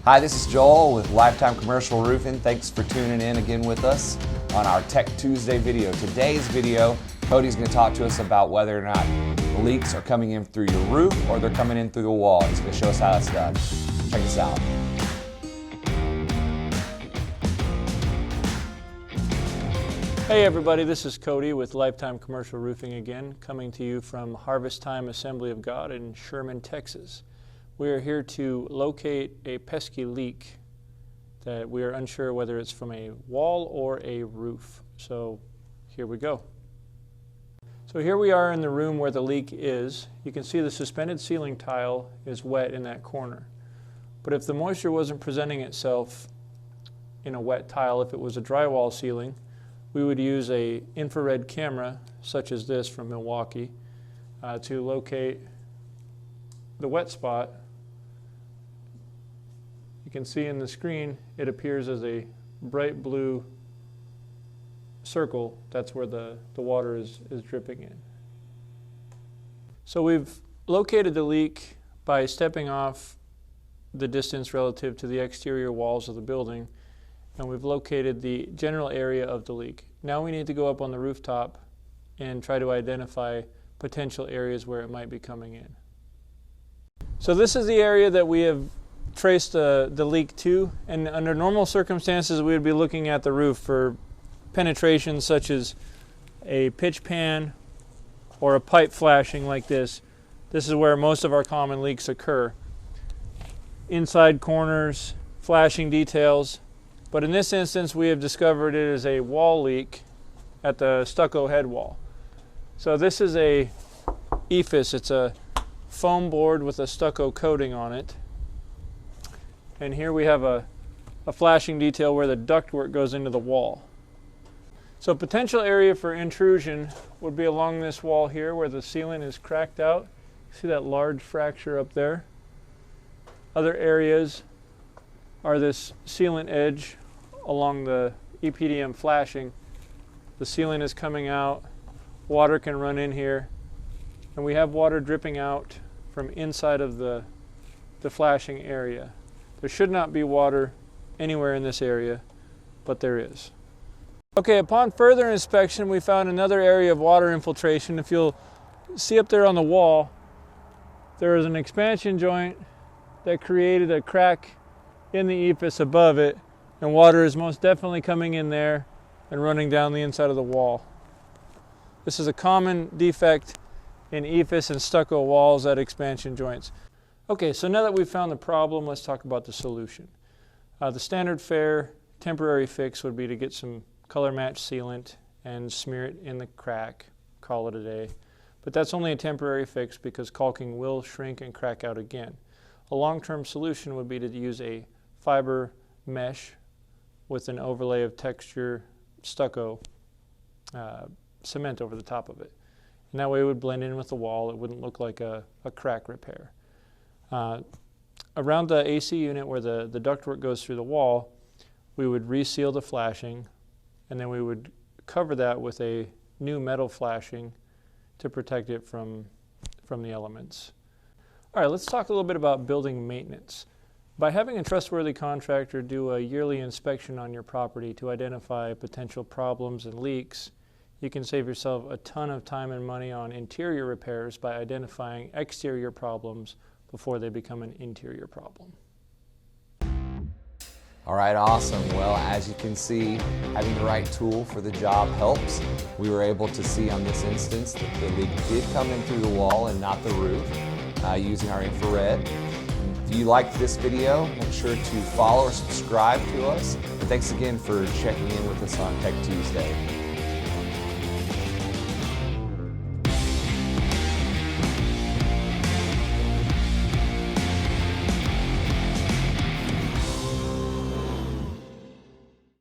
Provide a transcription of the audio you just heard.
Hi, this is Joel with Lifetime Commercial Roofing. Thanks for tuning in again with us on our Tech Tuesday video. Today's video, Cody's going to talk to us about whether or not leaks are coming in through your roof or they're coming in through the wall. He's going to show us how that's done. Check this out. Hey everybody, this is Cody with Lifetime Commercial Roofing again, coming to you from Harvest Time Assembly of God in Sherman, Texas. We are here to locate a pesky leak that we are unsure whether it's from a wall or a roof. So here we go. So here we are in the room where the leak is. You can see the suspended ceiling tile is wet in that corner. But if the moisture wasn't presenting itself in a wet tile, if it was a drywall ceiling, we would use a infrared camera such as this from Milwaukee to locate the wet spot. You can see in the screen it appears as a bright blue circle. That's where the water is dripping in. So we've located the leak by stepping off the distance relative to the exterior walls of the building, and we've located the general area of the leak. Now we need to go up on the rooftop and try to identify potential areas where it might be coming in. So this is the area that we have traced the leak to, and under normal circumstances we would be looking at the roof for penetrations such as a pitch pan or a pipe flashing like this. This is where most of our common leaks occur. Inside corners, flashing details. But in this instance, we have discovered it is a wall leak at the stucco head wall. So this is a ephes. It's a foam board with a stucco coating on it. And here we have a flashing detail where the ductwork goes into the wall. So potential area for intrusion would be along this wall here where the ceiling is cracked out. See that large fracture up there? Other areas are this sealant edge along the EPDM flashing. The ceiling is coming out, water can run in here, and we have water dripping out from inside of the flashing area. There should not be water anywhere in this area, but there is. Okay, upon further inspection, we found another area of water infiltration. If you'll see up there on the wall, there is an expansion joint that created a crack in the ephes above it, and water is most definitely coming in there and running down the inside of the wall. This is a common defect in ephes and stucco walls at expansion joints. Okay, so now that we've found the problem, let's talk about the solution. The standard fare temporary fix would be to get some color match sealant and smear it in the crack, call it a day. But that's only a temporary fix because caulking will shrink and crack out again. A long-term solution would be to use a fiber mesh with an overlay of texture stucco cement over the top of it. And that way it would blend in with the wall. It wouldn't look like a crack repair. Around the AC unit where the ductwork goes through the wall, we would reseal the flashing, and then we would cover that with a new metal flashing to protect it from the elements. All right, let's talk a little bit about building maintenance. By having a trustworthy contractor do a yearly inspection on your property to identify potential problems and leaks, you can save yourself a ton of time and money on interior repairs by identifying exterior problems before they become an interior problem. All right, awesome. Well, as you can see, having the right tool for the job helps. We were able to see on this instance that the leak did come in through the wall and not the roof using our infrared. If you liked this video, make sure to follow or subscribe to us. And thanks again for checking in with us on Tech Tuesday.